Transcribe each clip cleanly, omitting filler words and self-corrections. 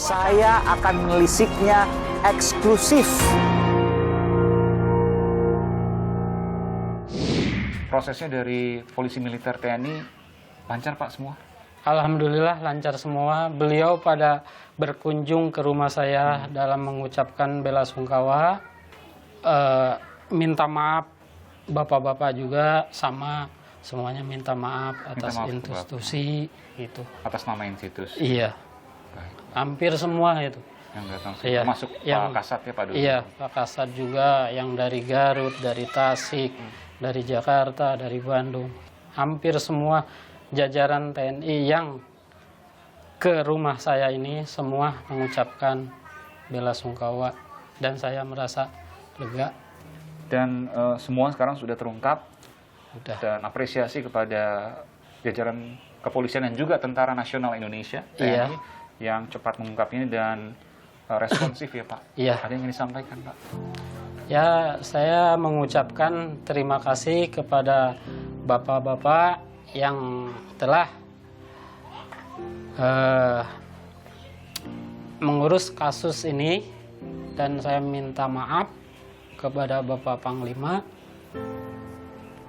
Saya akan menelisiknya eksklusif. Prosesnya dari polisi militer TNI lancar Pak semua? Alhamdulillah lancar semua. Beliau pada berkunjung ke rumah saya dalam mengucapkan bela sungkawa, minta maaf. Bapak-bapak juga sama, semuanya minta maaf atas institusi itu. Atas nama institusi? Iya. Baik. Hampir semua itu. Yang datang Iya. termasuk Pak Kasat ya Pak Dudung? Iya, Pak Kasat juga, yang dari Garut, dari Tasik, dari Jakarta, dari Bandung. Hampir semua jajaran TNI yang ke rumah saya ini semua mengucapkan bela sungkawa dan saya merasa lega. Dan semua sekarang sudah terungkap. Udah. Dan apresiasi kepada jajaran kepolisian dan juga Tentara Nasional Indonesia TNI Iya. yang cepat mengungkap ini dan responsif ya Pak. Iya. Ada yang ingin disampaikan Pak? Ya, saya mengucapkan terima kasih kepada bapak-bapak yang telah mengurus kasus ini, dan saya minta maaf kepada Bapak Panglima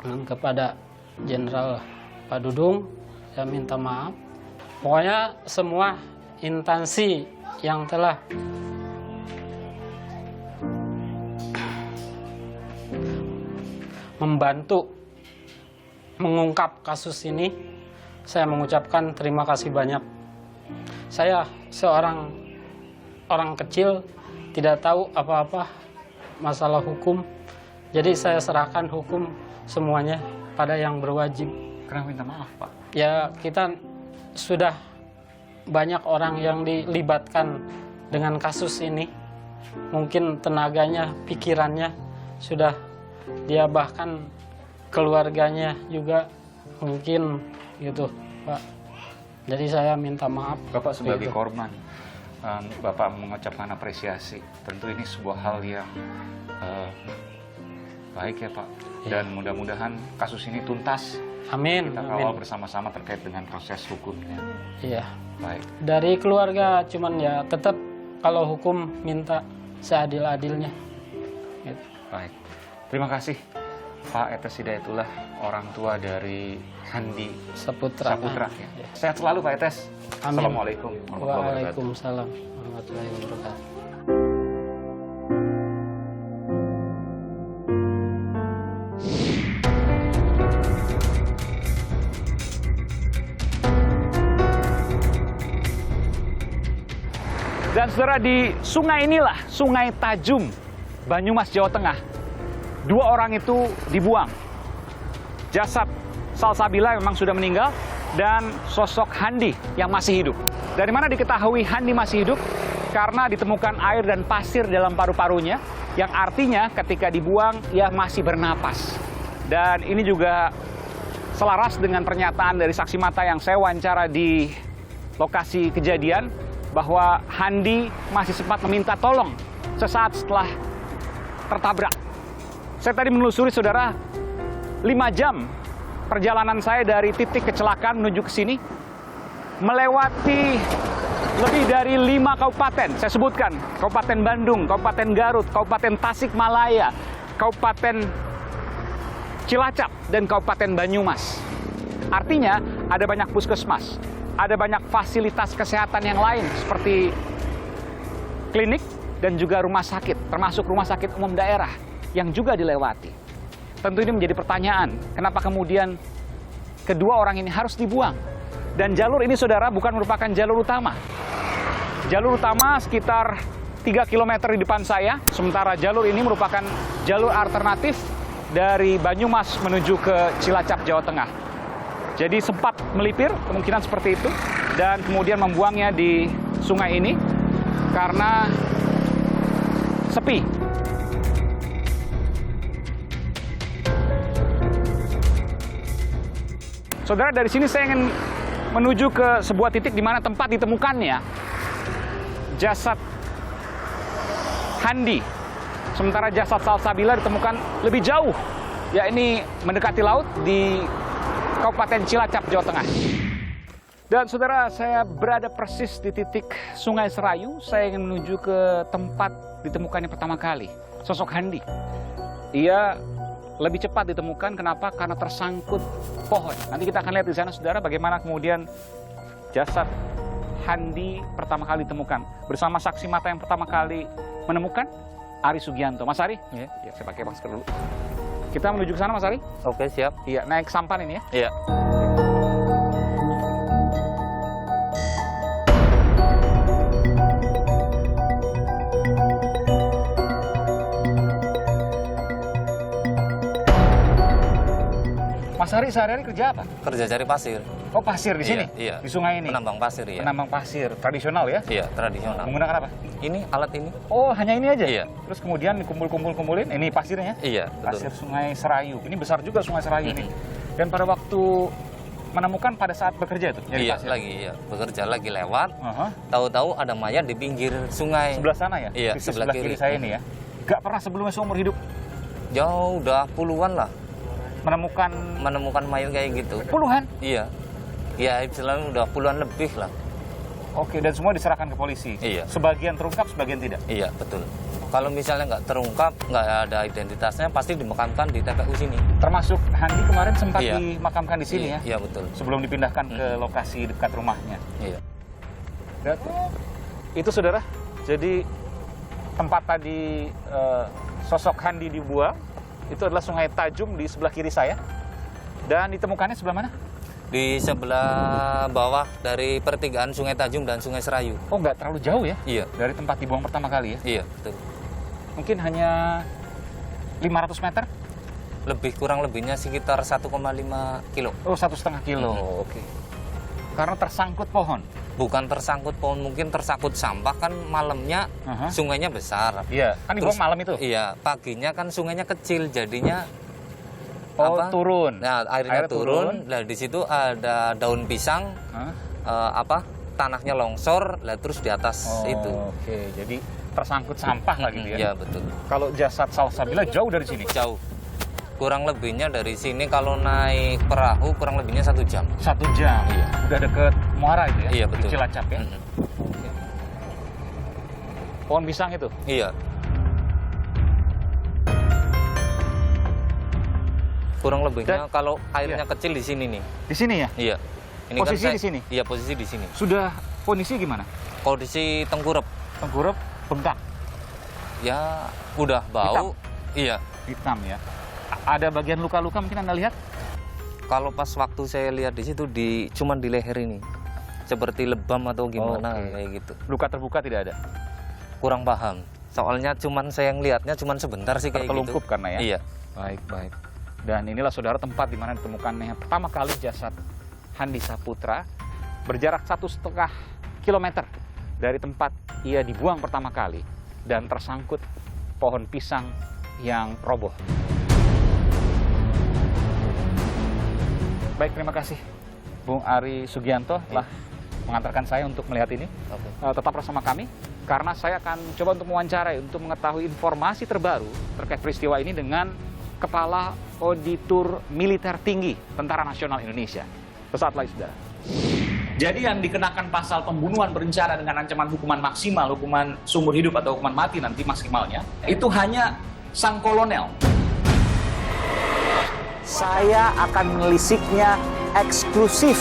dan kepada Jenderal Pak Dudung. Saya minta maaf. Pokoknya semua instansi yang telah membantu mengungkap kasus ini, saya mengucapkan terima kasih banyak. Saya seorang orang kecil, tidak tahu apa-apa masalah hukum, jadi saya serahkan hukum semuanya pada yang berwajib. Kenapa minta maaf Pak? Ya, kita sudah banyak orang yang dilibatkan dengan kasus ini. Mungkin tenaganya, pikirannya sudah dia, bahkan keluarganya juga mungkin gitu Pak. Jadi saya minta maaf. Bapak sebagai gitu. korban, Bapak mengucapkan apresiasi. Tentu ini sebuah hal yang baik ya Pak. Iya. Dan mudah-mudahan kasus ini tuntas. Amin. Kita Amin. kawal bersama-sama terkait dengan proses hukumnya. Iya. Baik. Dari keluarga cuman ya tetap kalau hukum minta seadil-adilnya. Gitu. Baik. Terima kasih Pak Etes Hidayatullah, orang tua dari Handi Saputra. Saputra. Ya. Ya. Sehat selalu Pak Etes. Amin. Assalamualaikum warahmatullahi wabarakatuh. Waalaikumsalam warahmatullahi wabarakatuh. Dan saudara, di sungai inilah, Sungai Tajum, Banyumas, Jawa Tengah, dua orang itu dibuang. Jasad Salsabila memang sudah meninggal, dan sosok Handi yang masih hidup. Dari mana diketahui Handi masih hidup? Karena ditemukan air dan pasir dalam paru-parunya, yang artinya ketika dibuang, ia masih bernapas. Dan ini juga selaras dengan pernyataan dari saksi mata yang saya wawancara di lokasi kejadian, bahwa Handi masih sempat meminta tolong sesaat setelah tertabrak. Saya tadi menelusuri saudara, 5 jam perjalanan saya dari titik kecelakaan menuju ke sini, melewati lebih dari 5 kabupaten. Saya sebutkan, Kabupaten Bandung, Kabupaten Garut, Kabupaten Tasikmalaya, Kabupaten Cilacap, dan Kabupaten Banyumas. Artinya ada banyak puskesmas, ada banyak fasilitas kesehatan yang lain seperti klinik dan juga rumah sakit, termasuk rumah sakit umum daerah yang juga dilewati. Tentu ini menjadi pertanyaan, kenapa kemudian kedua orang ini harus dibuang? Dan jalur ini saudara bukan merupakan jalur utama. Jalur utama sekitar 3 km di depan saya, sementara jalur ini merupakan jalur alternatif dari Banyumas menuju ke Cilacap, Jawa Tengah. Jadi sempat melipir, kemungkinan seperti itu, dan kemudian membuangnya di sungai ini karena sepi. Saudara, dari sini saya ingin menuju ke sebuah titik di mana tempat ditemukannya jasad Handi. Sementara jasad Salsabila ditemukan lebih jauh, yakni mendekati laut di Kabupaten Cilacap, Jawa Tengah. Dan saudara, saya berada persis di titik Sungai Serayu. Saya ingin menuju ke tempat ditemukannya pertama kali sosok Handi. Ia lebih cepat ditemukan, kenapa? Karena tersangkut pohon. Nanti kita akan lihat di sana, saudara, bagaimana kemudian jasad Handi pertama kali ditemukan. Bersama saksi mata yang pertama kali menemukan, Ari Sugianto. Mas Ari? Ya. Ya, saya pakai masker dulu. Kita menuju ke sana, Mas Ari? Oke, siap. Iya, naik sampan ini ya? Iya. Mas Ari sehari-hari kerja apa? Kerja cari pasir. Oh, pasir di sini? Iya. Di sungai ini? Menambang pasir, ya. Menambang pasir, tradisional ya? Iya, tradisional. Menggunakan apa? Ini alat ini. Oh, hanya ini aja? Iya. Terus kemudian dikumpul-kumpulin, ini pasirnya? Iya, Pasir betul. Sungai Serayu. Ini besar juga Sungai Serayu ini. Dan pada waktu menemukan pada saat bekerja itu? Nyari Iya, pasir? lagi iya. Bekerja lagi lewat. Aha. Tahu-tahu ada mayat di pinggir sungai. Sebelah sana ya? Iya, Sisi sebelah kiri kiri. saya ini ya? Gak pernah sebelumnya seumur hidup Jauh udah puluhan lah menemukan mayat kayak gitu. puluhan? Iya. Ya, istilahnya udah puluhan lebih lah. Oke, dan semua diserahkan ke polisi? Iya. Sebagian terungkap, sebagian tidak? Iya, betul. Kalau misalnya nggak terungkap, nggak ada identitasnya, pasti dimakamkan di TPU sini. Termasuk Handi kemarin sempat Iya. dimakamkan di sini ya? Iya, betul. Sebelum dipindahkan ke lokasi dekat rumahnya. Iya. Dan itu saudara, jadi tempat tadi sosok Handi dibuang, itu adalah Sungai Tajum di sebelah kiri saya. Dan ditemukannya sebelah mana? Di sebelah bawah dari pertigaan Sungai Tajum dan Sungai Serayu. Oh, nggak terlalu jauh ya? Iya. Dari tempat dibuang pertama kali ya? Iya, betul. Mungkin hanya 500 meter? Lebih kurang lebihnya sekitar 1,5 kilo. Oh, 1,5 kilo. Oke. Karena tersangkut pohon? Bukan tersangkut pohon, mungkin tersangkut sampah, kan malamnya Aha. sungainya besar. Iya, kan dibuang malam itu? Iya, paginya kan sungainya kecil, jadinya Oh, turun. Nah, airnya turun. Nah, di situ ada daun pisang, Hah? tanahnya longsor, lah terus di atas itu. Oke, jadi tersangkut sampah lah gitu ya? Iya, betul. Kalau jasad Salsabila jauh dari sini? Jauh. Kurang lebihnya dari sini kalau naik perahu kurang lebihnya 1 jam. 1 jam? Iya. Udah deket Muara itu ya? Iya, betul. Di Cilacap ya? Mm-mm. Oke. Pohon pisang itu? Iya. Kurang lebihnya kalau airnya kecil di sini nih. Di sini ya? Iya. Ini Posisi kan di sini? Iya, posisi di sini. Sudah kondisi gimana? Kondisi tengkurap. Tengkurap, bengkak, Ya, udah bau. Iya. hitam ya? Ada bagian luka-luka mungkin Anda lihat? Kalau pas waktu saya lihat di situ cuman di leher ini. Seperti lebam atau gimana Oke. kayak gitu. Luka terbuka tidak ada? Kurang paham. Soalnya cuman saya ngelihatnya cuman sebentar sih kayak Tertelungkup gitu. karena ya? Iya. Baik, baik. Dan inilah saudara tempat di mana ditemukannya pertama kali jasad Handi Saputra, berjarak 1,5 kilometer dari tempat ia dibuang pertama kali dan tersangkut pohon pisang yang roboh. Baik, terima kasih Bung Ari Sugianto telah mengantarkan saya untuk melihat ini. Oke. Tetap bersama kami karena saya akan coba untuk mewawancarai untuk mengetahui informasi terbaru terkait peristiwa ini dengan Kepala Auditur Militer Tinggi Tentara Nasional Indonesia. Sesaat lagi, saudara. Jadi yang dikenakan pasal pembunuhan berencana dengan ancaman hukuman maksimal, hukuman seumur hidup atau hukuman mati nanti maksimalnya, itu hanya sang kolonel. Saya akan menelisiknya eksklusif